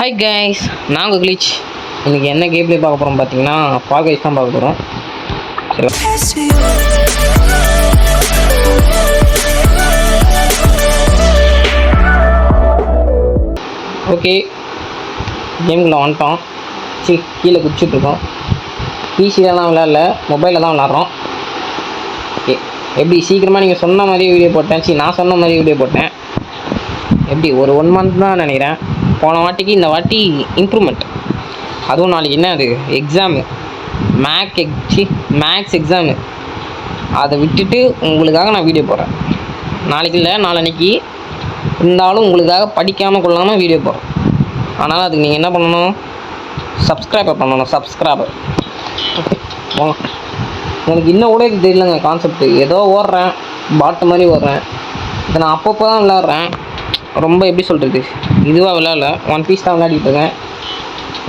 Hi guys, நான் உங்கள் கிளிச். இன்றைக்கி என்ன கேம் ப்ளே பார்க்க போகிறோம் பார்த்தீங்கன்னா, ஃபால் கைஸ் தான் பார்க்க போகிறோம். ஓகே, கேமுக்குள்ளே வந்துட்டோம். கீழே குடிச்சிட்ருக்கோம். பிசிலலாம் விளையாடல, மொபைலில் தான் விளாட்றோம். ஓகே, எப்படி சீக்கிரமாக நீங்கள் சொன்ன மாதிரியே வீடியோ போட்டேன். நான் சொன்ன மாதிரி வீடியோ போட்டேன். எப்படி ஒரு 1 month தான் நினைக்கிறேன். போன வாட்டிக்கு இந்த வாட்டி இம்ப்ரூவ்மெண்ட். அதுவும் நாளைக்கு என்ன அது எக்ஸாமு, மேக்ஸ் எக்ஸாமு. அதை விட்டுட்டு உங்களுக்காக நான் வீடியோ போடுறேன். நாளைக்கு இல்லை, நாளன்னைக்கு இருந்தாலும் உங்களுக்காக படிக்காமல் கொள்ளாமல் வீடியோ போடுறேன். அதனால் அதுக்கு நீங்கள் என்ன பண்ணணும், சப்ஸ்கிரைபர் பண்ணணும். சப்ஸ்கிரைபர் எனக்கு இன்னும் கூட இது தெரியலங்க கான்செப்ட். ஏதோ ஓடுறேன், பாட்டு மாதிரி ஓடுறேன். இதை நான் அப்பப்போ தான் விளாட்றேன். ரொம்ப எப்படி சொல்கிறது, இதுவாக விளையாடல. ஒன் பீஸ் தான் விளையாடிட்டு இருக்கேன்.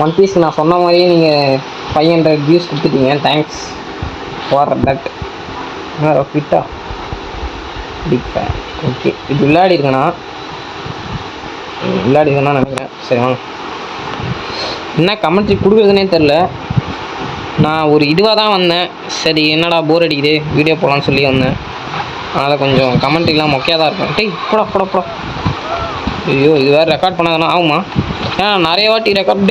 ஒன் பீஸ் நான் சொன்ன மாதிரியே நீங்கள் 500 வியூஸ் கொடுத்துட்டீங்க. Thanks for that. ஃபிட்டா பிக் ஃபேன். ஓகே, இது விளையாடிருக்கேன்னா நினைக்கிறேன். சரி வாங்க. என்ன கமெண்ட்ரி கொடுக்குறதுனே தெரில. நான் ஒரு இதுவாக தான் வந்தேன். சரி என்னடா போர் அடிக்குது, வீடியோ போடலான்னு சொல்லி வந்தேன். அதனால் கொஞ்சம் கமெண்ட்ரிலாம் மொக்கையாக தான் இருக்கும். டேய் போடா. ஐயோ, இது வேறு ரெக்கார்ட் பண்ணாதானே ஆகுமா? ஏன் நிறைய வாட்டி ரெக்கார்ட்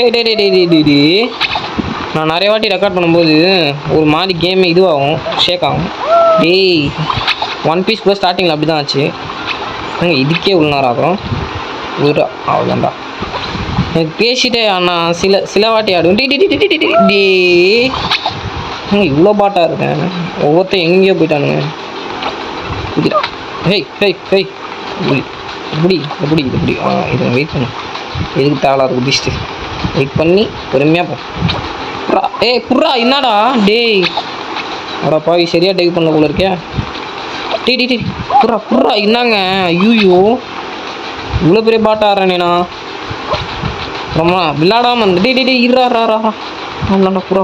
நான் நிறைய வாட்டி ரெக்கார்ட் பண்ணும்போது ஒரு மாதிரி கேம் இதுவாகும், ஷேக் ஆகும். டேய், ஒன் பீஸ் கூட ஸ்டார்டிங்கில் அப்படி தான் ஆச்சு. இதுக்கே உள்ள நேரம் ஆகும். அவ்வளோதான்டா. எனக்கு பேசிட்டே நான் சில வாட்டி ஆடுவேன். டே இவ்வளோ பாட்டாக இருக்கேன். ஒவ்வொருத்தரும் எங்கேயோ போயிட்டானுங்க. ஹேய் எப்படி இது வெயிட் பண்ணு. எதுக்கு தேவலா இருக்கு குதிச்சுட்டு வெயிட் பண்ணி பொறுமையாக போ. புட்ரா என்னடா டேய், அடா பாவி சரியாக டேக் பண்ண போல இருக்கே. டே புட்ரா என்னங்க. ஐயோ இவ்வளோ பெரிய பாட்டை ஆடுறேனேண்ணா. ரொம்ப விளாடாமல் இருந்து டே இருறாடா புறா.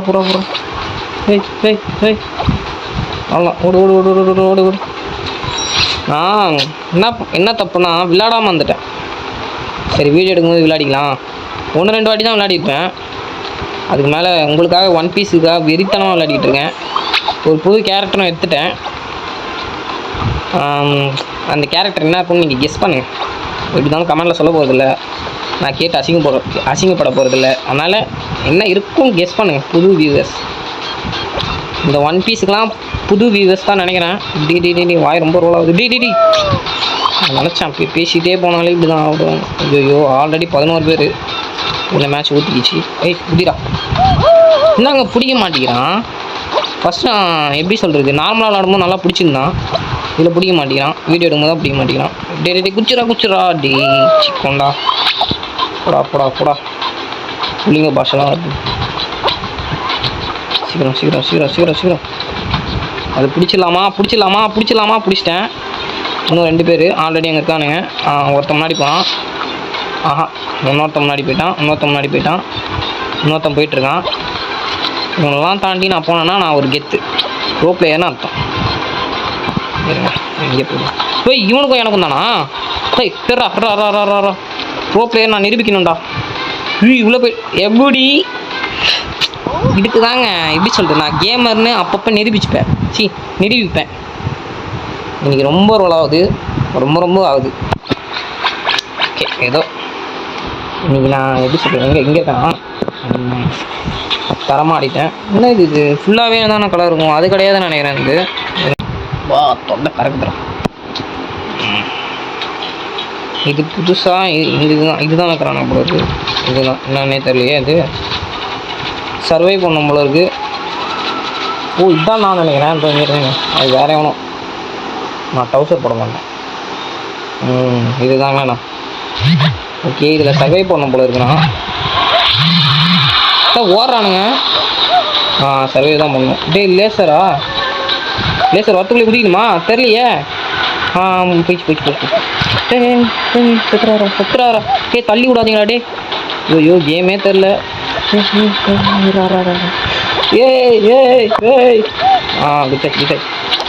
அவ்வளோ ஓடு. என்ன தப்புனா விளையாடாமல் வந்துட்டேன். சரி வீடியோ எடுக்கும்போது விளையாடிக்கலாம். 1-2 வாட்டி தான் விளையாடிருப்பேன். அதுக்கு மேலே உங்களுக்காக ஒன் பீஸுக்காக வெறித்தனமாக விளையாடிட்டு இருக்கேன். ஒரு புது கேரக்டரும் எடுத்துட்டேன். அந்த கேரக்டர் என்ன இருக்குன்னு நீங்கள் கெஸ் பண்ணுங்கள். எப்படி தான் கமெண்டில் சொல்ல போகிறதில்ல, நான் கேட்டு அசிங்கப்பட போகிறதில்ல. அதனால் என்ன இருக்கும் கெஸ் பண்ணுங்கள். புது வியூவர்ஸ், இந்த ஒன் பீஸுக்கெலாம் புது வியூவர்ஸ் தான் நினைக்கிறேன். டி வாய் ரொம்ப ரோல் ஆகுது. டி நினச்சேன் பேசிகிட்டே போனாலே இப்படி தான் ஆகும். ஐயோ ஆல்ரெடி 11 பேர் இந்த மேட்ச் ஊற்றிக்கிச்சு. புதிரா என்னங்க பிடிக்க மாட்டேங்கிறான். ஃபஸ்ட்டு நான் எப்படி சொல்கிறது, நார்மலாக விளாடும்போது நல்லா பிடிச்சிருந்தான். இதில் பிடிக்க மாட்டேங்கிறான். வீடியோ எடுக்கும்போது தான் பிடிக்க மாட்டேங்கிறான். டே குச்சிரா டே சிக்கோண்டா. போடா புள்ளிங்க பாஷெல்லாம் வருது. சீக்கிரம் அது பிடிச்சிடலாமா. பிடிச்சிட்டேன். இன்னும் 2 பேர் ஆல்ரெடி அங்கே இருக்கானுங்க. ஒருத்தன் முன்னாடி போனான். இன்னொருத்தன் முன்னாடி போயிட்டான். இன்னொருத்தன் போயிட்டுருக்கான். இவனெல்லாம் தாண்டி நான் போனேன்னா நான் ஒரு கெத்து ப்ரோ பிளேயர்னு அர்த்தம். எங்கே போய் இவனுக்கும் எனக்கும் தானா? ப்ரோ பிளேயர் நான் நிரூபிக்கணும்டா. இவ்வளோ போய் எப்படி இதுக்கு தாங்க எப்படி சொல்கிறது, நான் கேமர்னு அப்பப்போ நிரூபிப்பேன். இன்றைக்கி ரொம்ப ரோல் ஆகுது, ரொம்ப ஆகுது. ஓகே, ஏதோ இன்றைக்கி நான் எப்படி சொல்கிறேன், எங்கே இருக்கேன் தரமாக ஆடிட்டேன். என்ன இது ஃபுல்லாகவே தானே கலர் இருக்கும், அது கிடையாதுன்னு நினைக்கிறேன். இது வா தொண்டை கறக்குதுறேன். இது புதுசாக இதுதான் வைக்கிறான் போல இருக்குது. இதுதான் என்னன்னே தெரியலையே. அது சர்வை பண்ணும் போல இருக்குது. இதுதான் நான் நினைக்கிறேன். அது வேற எவனும். நான் டவுசர் போட மாட்டேன். இதுதாங்க நான். ஓகே, இதில் சர்வை பண்ணும் போல இருக்குண்ணா. ஓடுறானுங்க. சர்வை தான் பண்ணணும். லேசர் வரத்துக்குள்ளே குதிக்கணுமா தெரியலையே. போயிடுச்சு. செத்துறாரா. தள்ளி விடாதீங்களா டே. ஐயோ கேமே தெரில.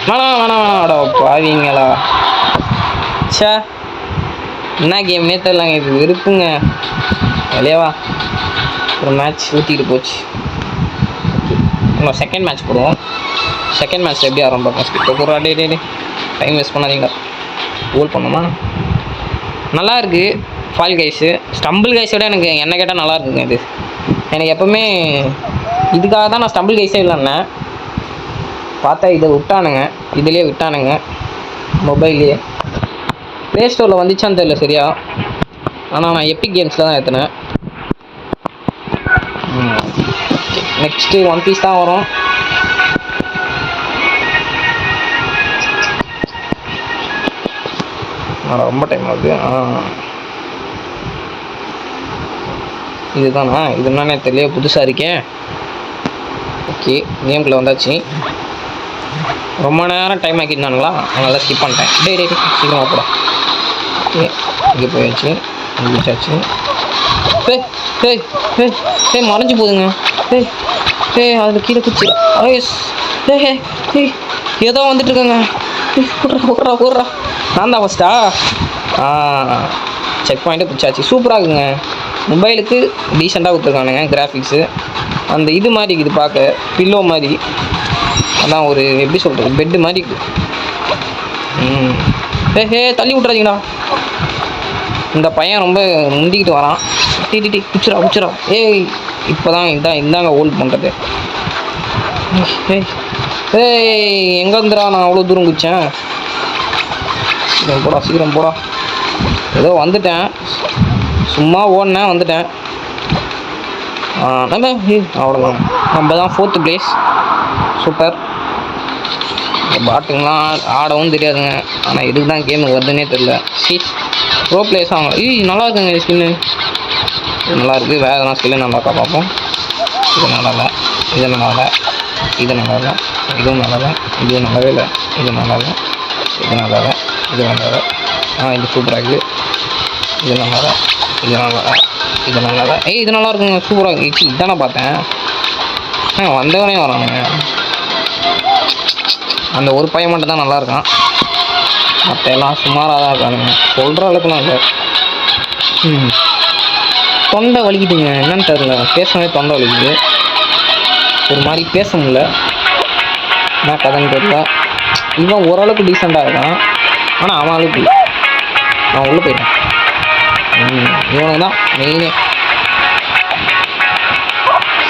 வேணாடா பாவீங்களா. சே என்ன கேம்னே தெரியலங்க. இது வெறுப்புங்க. வெளியவா ஒரு மேட்ச் ஊற்றிக்கிட்டு போச்சு. இன்னும் செகண்ட் மேட்ச் போடுவோம். செகண்ட் மேட்ச் எப்படி ஆரம்பம் இப்போ ஒரு டே டைம் வேஸ்ட் பண்ணாதீங்க. கோல் பண்ணுமா நல்லா இருக்குது ஃபால் கைஸு. ஸ்டம்பிள் கைஸோட எனக்கு என்ன கேட்டால் நல்லா இருக்குங்க. இது எனக்கு எப்போவுமே இதுக்காக தான் நான் ஸ்டம்பிள் கைஸே இல்லைன்னேன். பார்த்தா இதை விட்டானுங்க, இதிலே விட்டானுங்க மொபைல்லையே. ப்ளே ஸ்டோரில் வந்துச்சான்னு தெரியல சரியா. ஆனால் நான் எபிக் கேம்ஸில் தான் ஏற்றினேன். நெக்ஸ்ட்டு ஒன் பீஸ் தான் வரும். ரொம்ப டைம் ஆகுது. இதுதானா? இது என்னன்னே தெரியல, புதுசாக இருக்கேன். ஓகே கேம்குள்ளே வந்தாச்சு. ரொம்ப நேரம் டைம் ஆக்கியிருந்தானுங்களா, அதனால ஸ்கிப் பண்ணிட்டேன். டே சீக்கிரம் போட. ஓகே இங்கே போயாச்சு, முடிச்சாச்சு. மறைஞ்சு போகுதுங்க. அதில் கீழே குச்சி ஏதோ வந்துட்டுருக்கேங்க. ஓடுறா நான் தான் ஃபஸ்ட்டா. செக் பாயிண்ட்டை பிடிச்சாச்சு. சூப்பராக இருக்குங்க. மொபைலுக்கு டீசெண்டாக கொடுத்துருக்கானுங்க கிராஃபிக்ஸு. அந்த இது மாதிரி இது பார்க்க பில்லோ மாதிரி, அதான் ஒரு எப்படி சொல்கிறது, பெட்டு மாதிரி இருக்குது. தள்ளி விட்றாதீங்கடா. இந்த பையன் ரொம்ப முந்திக்கிட்டு வரான். குச்சிரா. இப்போ தான் இந்தாங்க ஹோல்ட் பண்ணுறது. எங்கே இருந்துடா நான் அவ்வளோ தூரம் குச்சேன். சீக்கிரம் போடா. ஏதோ வந்துட்டேன், சும்மா ஓடினேன் வந்துட்டேன். அவ்வளோதான், நம்ம தான் 4th பிளேஸ். சூப்பர். பாட்டுங்களாம் ஆடவும் தெரியாதுங்க, ஆனால் இதுக்கு தான் கேமுக்கு வருதுன்னே தெரியல. ப்ரோ பிளேஸ் ஆகும். நல்லா இருக்குங்க ஸ்கின்னு, நல்லா இருக்குது. வேறு எதனா ஸ்கின்னு நல்லாக்கா பார்ப்போம். இது நல்லா இல்லை, இது நல்லா இல்லை, இது நல்லா இல்லை, இதுவும் நல்லா இல்லை, இதுவும் நல்லாவே இல்லை, இது நல்லா இல்லை, இது நல்லா இல்லை, இது நல்லா இல்லை. இது சூப்பராக இருக்குது. இது நல்லா இல்லை, இது நல்லா இல்லை, இது நல்லா இல்லை. இது நல்லா இருக்குங்க, சூப்பராக இருக்குது. இதானே பார்த்தேன். வந்தவனே வரானுங்க. அந்த ஒரு பையன் மட்டும் தான் நல்லாயிருக்கான், மற்ற எல்லாம் சுமாராக தான் இருக்கானுங்க. சொல்கிற அளவுக்குலாம் இல்லை. தொண்டை வலிக்குதுங்க, என்னன்னு தெரியல. பேசவே தொண்டை வலிக்குது, ஒரு மாதிரி பேச முடியல. என்ன கதைன்னு தெரியல. இவன் ஓரளவுக்கு டீசெண்டாக இருக்கான், ஆனால் அவன் அளவுக்கு இல்லை. அவன் உள்ளே போயிட்டான். இவனுக்கு தான் மெயினே.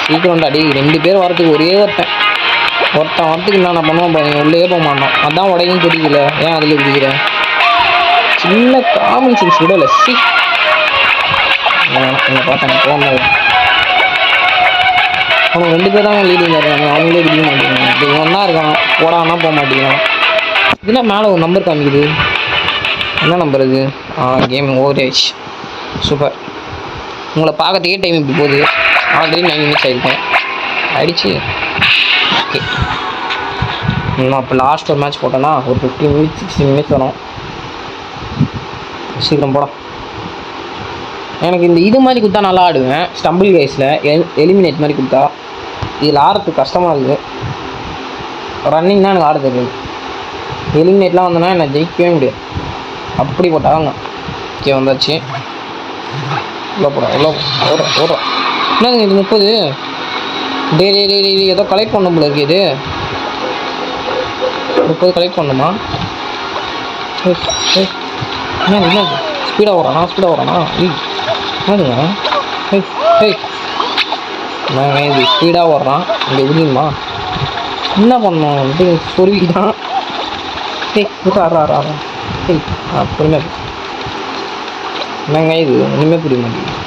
சீக்கிரம் அடி 2 பேர் வரத்துக்கு ஒரே ஒருத்தன் வரத்துக்கு என்ன பண்ணுவான் பாருங்க, உள்ளே போக மாட்டோம். அதான் உடையும் தெரியல, ஏன் அதில் குடிக்கிறேன். சின்ன காமன் சென்ஸ் கூட இல்லை. என்ன பார்த்தேன் போனது. அவனுக்கு 2 பேர் தான் லீடிங் இருக்காங்க, அவங்களே குடிக்க மாட்டேங்கிறாங்க. இவன் ஒன்றா இருக்கான், போடான்னா போக மாட்டேங்கிறான். இதெல்லாம் மேலே ஒரு நம்பர் காமிக்குது, என்ன நம்பர் இது? கேம் ஓவர் ஆயிடுச்சு. சூப்பர். உங்களை பார்க்கறதுக்கே டைம் இப்படி போகுது. ஆல்ரெடி 9 minutes ஆகிடுச்சு. ஓகே, நான் இப்போ லாஸ்ட் ஒரு மேட்ச் போட்டேன்னா ஒரு 15 minutes 16 minutes வரும். சீக்கிரம் போட. எனக்கு இந்த இது மாதிரி கொடுத்தா நல்லா ஆடுவேன். ஸ்டம்பிள் கைஸில் எலிமினேட் மாதிரி கொடுத்தா இதில் ஆடுறதுக்கு கஷ்டமாக இருக்குது. ரன்னிங் தான் எனக்கு ஆட தெரியும். எலிமினேட்லாம் வந்தோன்னா என்னை ஜெயிக்கவே முடியாது. அப்படி போட்டாங்க. ஓகே வந்தாச்சு. உள்ள போடா, ஓடுறோம். என்னங்க இது 30? டே ஏதோ கலெக்ட் பண்ண போல இருக்கு. இது 30 கலெக்ட் பண்ணணுமா? என்ன ஸ்பீடாக ஓடுறானா? என்னதுங்க நாங்கள் இது ஸ்பீடாக ஓடுறான். இங்கே விடுமா? என்ன பண்ணோம்? இது சொருவிதான். ஆறா பொறுமையாக என்னங்க இது ஒன்றுமே புரிய மாட்டேங்குது.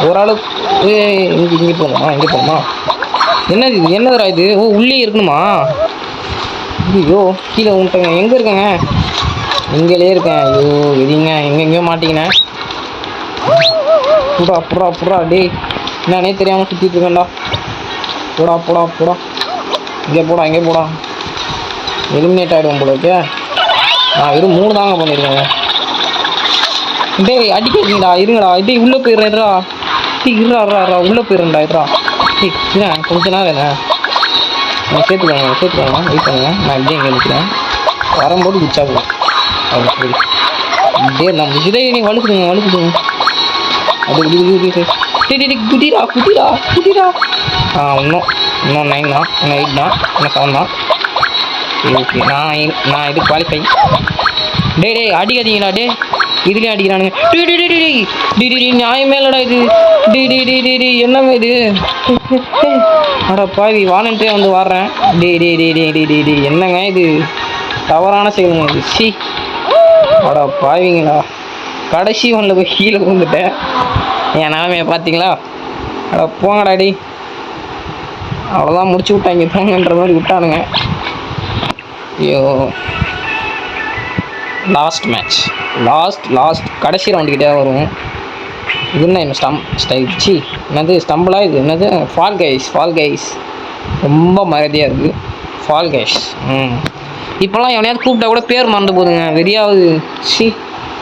ஓரளவுக்கு இங்கே போகணுமா? என்னது இது? என்னதுடா இது? உள்ளே இருக்கணுமா? ஐயோ கீழே விட்டேங்க. எங்கே இருக்கேங்க? இங்கேயே இருக்கேன். ஐயோ எதிங்க எங்கெங்கேயோ மாட்டிக்கினேன். புறா டேய், நானே தெரியாமல் சுற்றிட்டு இருக்கேன்டா. போடா இங்கே போடா. எலிமினேட் ஆகிடுவோம் போல இருக்கே. வெறும் 3 தாங்க பண்ணியிருக்கேங்க. டேய் அடிக்கிறீங்கடா, இருங்கடா. டேய் உள்ளே போயிடுறா. இருறா உள்ளே போயிடுறேன்டா. இருறா கொஞ்ச நேரம் என்ன சேர்த்துக்கோங்க. வெயிட் பண்ணுங்க. நான் இப்படியே இங்கே நிற்கிறேன். வரும்போது குச்சா போகும். டே நம்ம டேய் வழுக்குதுங்க அது குதிரா இன்னும் 9 தான், இன்னும் 8 தான், இன்னும் 7 தான். ஓகே நான் இது குவாலிஃபை. டேய் அடிக்காதீங்களா டே, இதுலேயும் அடிக்கிறானுங்க. டி நியாயமே இல்லைடா இது. டி என்னங்க இது? அட பாவி, வாலண்டே வந்து வாடுறேன். டி என்னங்க இது? தவறான செயலுங்க இது. சி அட பாவிங்களா, கடைசி ஒன்றில் போய் கீழே விழுந்துட்டேன். என் நிலமையை பார்த்தீங்களா? அட போங்கடா டி, அவ்வளோதான் முடிச்சு விட்டாங்க, போங்கன்ற மாதிரி விட்டானுங்க. ஐயோ, லாஸ்ட் மேட்ச், லாஸ்ட் கடைசி ரவுண்டுக்கிட்டே வரும். இது என்ன ஸ்டைச்சி என்னது ஸ்டம்பிளா? இது என்னது? ஃபால் கைஸ் ரொம்ப மறதியாக இருக்குது. ஃபால் கைஸ் இப்போல்லாம் எவனையாவது கூப்பிட்டா கூட பேர் மறந்து போதுங்க, வெறியாவது.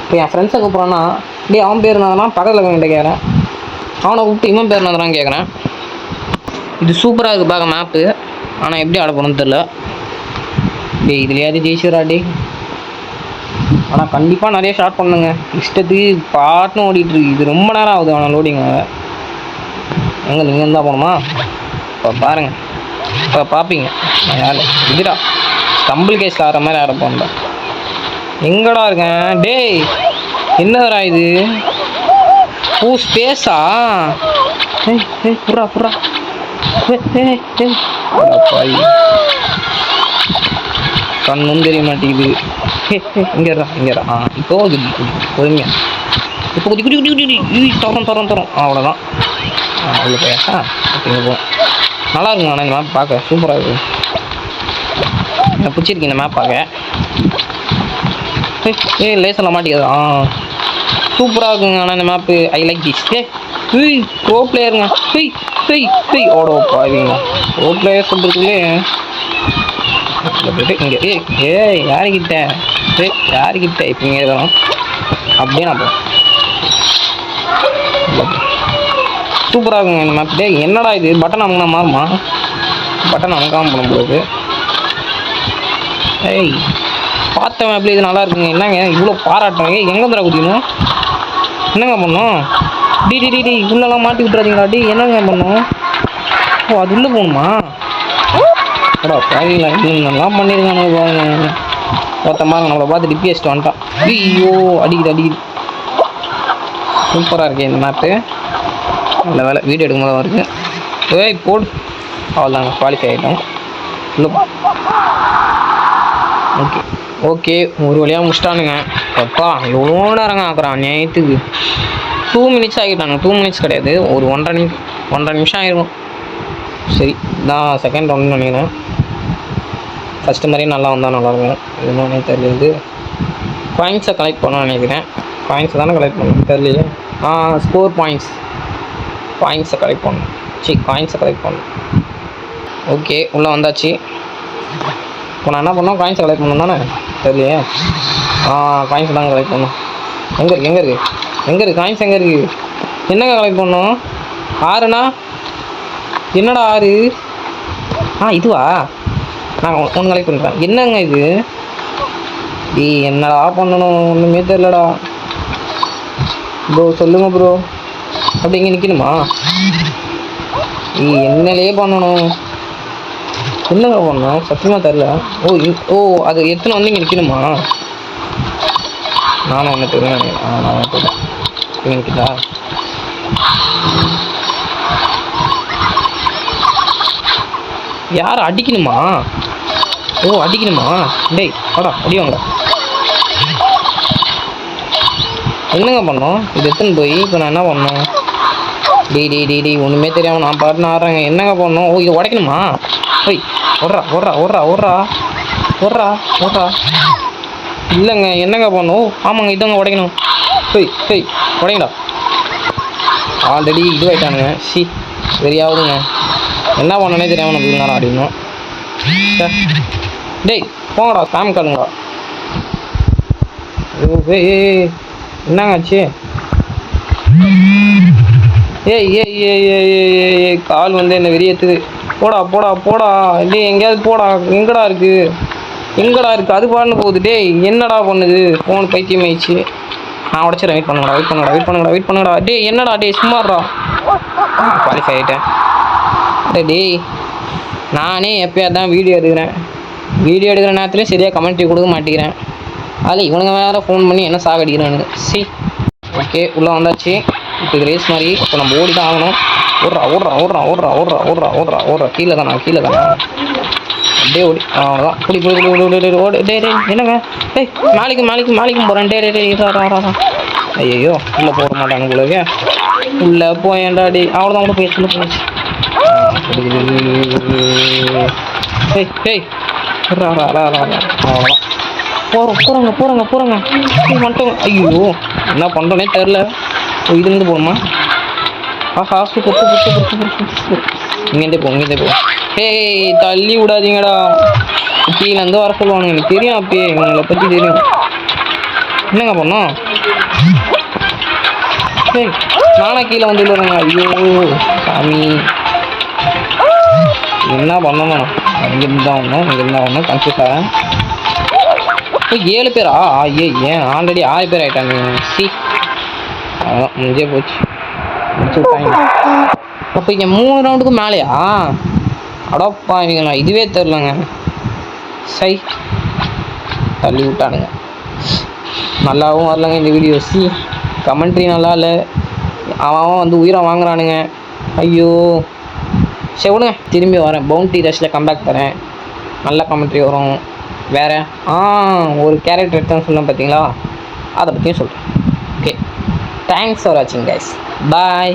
இப்போ என் ஃப்ரெண்ட்ஸை கூப்பிட்றான்னா டே அவன் பேர் என்னதுன்னா பக்கத்தில் இருக்கவன்கிட்ட கேட்குறேன், அவனை கூப்பிட்டு இவன் பேர் என்னதுறான்னு கேட்குறேன். இது சூப்பராக இருக்குது பார்க்க மேப்பு, ஆனால் எப்படி ஆட போகணும்னு தெரில. டே இதுலையாவது ஜெயிச்சுரா டே. ஆனால் கண்டிப்பாக நிறைய ஷார்ட் பண்ணுங்க, இஷ்டத்துக்கு பாட்டுன்னு ஓடிட்டுருக்கு. இது ரொம்ப நேரம் ஆகுது அவனை லோடிங். எங்கே நீங்கள் இருந்தால் போகணுமா? இப்போ பாருங்கள், இப்போ பார்ப்பீங்க. நான் யார் இதுடா ஸ்டம்பிள் கேஸில் ஆடுற மாதிரி ஆட போகணும்டா. எங்கடா இருக்கேன்? டேய் என்னடா இது? ஓ ஸ்பேஸா? புறா கண்ணும் தெரிய மாட்டேங்குது. இங்கேடா இப்போ பொறுமையா, இப்போ குதி தரோம் அவ்வளோதான். அவ்வளோ போயாச்சா? ஓகே போ. நல்லா இருக்குங்க. ஆனால் இந்த மேப் பார்க்க சூப்பராக இருக்குது, எனக்கு பிடிச்சிருக்கு இந்த மேப் பார்க்க. லேசரில் மாட்டிக்காது. சூப்பராக இருக்குங்க. ஆனால் இந்த map I like this. Bro பிளேயருங்க. ஓடோ பாருங்க, ப்ரோ பிளேயர் சொல்கிறதுக்குள்ளே இங்கே யாருக்கிட்ட இப்போ இங்கே இருக்கணும் அப்படியே நான் போகிறேன். சூப்பராக இருக்குங்க இந்த மேப். என்னடா இது பட்டன் அமுக்கினா மாறுமா? பட்டன் அமுக்காமல் போன போகுது. பார்த்த மேப்ல இது நல்லா இருக்குங்க. என்னங்க இவ்வளோ பாராட்டுறேங்க? எங்கே தர குதிக்கணும்? என்னங்க பண்ணோம்? டி உள்ளெல்லாம் மாட்டி விட்டுறாதீங்களா டி? என்னங்க பண்ணோம்? ஓ அது உள்ளே போகணுமா? ஓடா பாருங்களா, இன்னும் பண்ணியிருக்கானு பாருங்க. ஒருத்த மாதிரி நம்மளை பார்த்து டிபிஎஸ்ட்டு வந்துட்டான். ஐயோ அடிக்குது. சூப்பராக இருக்கே இந்த மேப்பு. நல்ல வேலை வீடியோ எடுக்கும்போது இருக்குது. போடு, அவ்வளோதாங்க குவாலிஃபை ஆகிட்டோம். ஓகே ஒரு வழியாக முடிச்சிட்டானுங்க. எப்பா எவ்வளோ நேரங்க ஆக்குறான் நேற்றுக்கு. 2 minutes ஆகிட்டானுங்க. 2 minutes கிடையாது, ஒரு 1.5 நிமிஷம் ஆகிருக்கும். சரி நான் செகண்ட் ரவுண்டுன்னு நினைக்கிறேன். ஃபஸ்ட்டு மாதிரியே நல்லா வந்தால் நல்லாயிருக்கும். என்னன்னு தெரியல. பாயிண்ட்ஸை கலெக்ட் பண்ணணும்னு நினைக்கிறேன். பாயிண்ட்ஸை தானே கலெக்ட் பண்ணணும் தெரியலையே. ஸ்கோர் பாயிண்ட்ஸை கலெக்ட் பண்ணணும். காயின்ஸை கலெக்ட் பண்ணணும். ஓகே உள்ளே வந்தாச்சு. இப்போ நான் என்ன பண்ணோம்? காயின்ஸை கலெக்ட் பண்ணணும் தானே? தெரியலையே. காயின்ஸ் தாங்க கலெக்ட் பண்ணணும். எங்கே இருக்குது காயின்ஸ்? எங்கே இருக்குது? என்னங்க கலெக்ட் பண்ணணும்? 6ண்ணா? என்னடா 6? இதுவா? நான் ஒன்று கலெக்ட் பண்ணுறேன். என்னங்க இது? என்னடா பண்ணணும்? ஒன்றுமே தெரிலடா ப்ரோ. சொல்லுங்க ப்ரோ. அப்படி இங்கே நிற்கணுமா? என்னலையே பண்ணணும். என்னங்க பண்ணணும்? சத்தியமாக தெரில. ஓ அது எத்தனை வந்து இங்கே நிற்கணுமா? நானும் ஒன்று தெரியும். நான் இங்கே நிற்கிதா? யார் அடிக்கணுமா? அடிக்கணுமா? டேய் வாடா அடிவாங்க. என்னங்க பண்ணோம்? இது எத்தனை போய் இப்போ நான் என்ன பண்ணோம்? டேய் ஒன்றுமே தெரியாமல் நான் பாட்டுன்னு ஆடுறேங்க. என்னங்க பண்ணோம்? இது உடைக்கணுமா? ஓடுறா. இல்லைங்க என்னங்க பண்ணோம்? ஆமாங்க இதங்க உடைக்கணும். உடைங்கடா. ஆல்ரெடி இதுவாயிட்டானுங்க. சரியாகுதுங்க. என்ன பண்ணனே தெரியாமல் நம்ம நேரம் ஆடிடணும். டேய் போங்கடா, ஸ்பேம் காலுங்கடா. என்னங்க ஆச்சு? கால் வந்து என்ன வெறியேற்றுது. போடா டேய் எங்கேயாவது போடா. எங்கடா இருக்குது? எங்கடா இருக்குது அது பாருன்னு போகுது. டேய் என்னடா பண்ணுது ஃபோன் பைத்தியம் ஆயிடுச்சு. நான் உடச்சிடறேன். வெயிட் பண்ணுங்கடா. டேய் என்னடா டேய் சும்மாடா. குவாலிஃபை ஆகிட்டேன். டேய் நானே எப்போயா தான் வீடியோ எடுக்கிற நேரத்துலேயும் சரியாக கமெண்ட்ரி கொடுக்க மாட்டேங்கிறேன். அதில் இவனுங்க வேறு ஃபோன் பண்ணி என்ன சாகடிக்கிறானுங்க. ஓகே உள்ளே வந்தாச்சு. இப்போ இது ரேஸ் மாதிரி. இப்போ நம்ம ஓடி தான் ஆகணும். ஓடுறா கீழே தானா அப்படியே ஓடி அவ்வளோதான். ஓடு. டே என்னங்க டேய் மாலிக்கும் போகிறேன். டே ஐயோ உள்ளே போட மாட்டாங்க உங்களுக்கு. உள்ளே போயேன்டா டே. அவ்வளோதான் கூட போய் போயிடுச்சு. அவ்வளோதான் போகிறாங்க மட்டும். ஐயோ என்ன பண்ணுறோன்னே தெரில. இதுலேருந்து போகணுமா? ஆஹா சூப்பர். இங்கேருந்தே போ. ஏய் தள்ளி விடாதீங்கடா. கீழேருந்து வர சொல்லுவானுங்க. எனக்கு தெரியும். அப்பயே உங்களை பற்றி தெரியும். என்னங்க பண்ணோம்? ஏய் நானா கீழே வந்து இல்லைங்க. ஐயோ சாமி என்ன பண்ணணும்? இங்கேருந்து தான் ஒன்றும் கன்ஃபியூஸ் ஆகிறேன். 7 பேரா? ஏன் ஆல்ரெடி 6 பேர் ஆகிட்டாங்க. அதான் முடிஞ்சே போச்சு. முடிச்சு விட்டாங்க. அப்போ இங்கே 3 ரவுண்டுக்கு மேலேயா? அடப்பா இவங்களா இதுவே தெரிலங்க. தள்ளி விட்டானுங்க. நல்லாவும் வரலங்க இந்த வீடியோ. கமெண்ட்ரி நல்லா இல்லை. அவன் வந்து உயிரை வாங்குறானுங்க. ஐயோ சரி விடுங்க. திரும்பி வரேன். பவுண்டி ரஷ்ல கம்பேக் தரேன். நல்ல கமெண்ட்ரி வரும். வேறு ஒரு கேரக்டர் எடுத்தான்னு சொன்னேன் பார்த்தீங்களா? அதை பற்றியும் சொல்கிறேன். ஓகே தேங்க்ஸ் ஃபார் வாட்சிங் கைஸ். பாய்.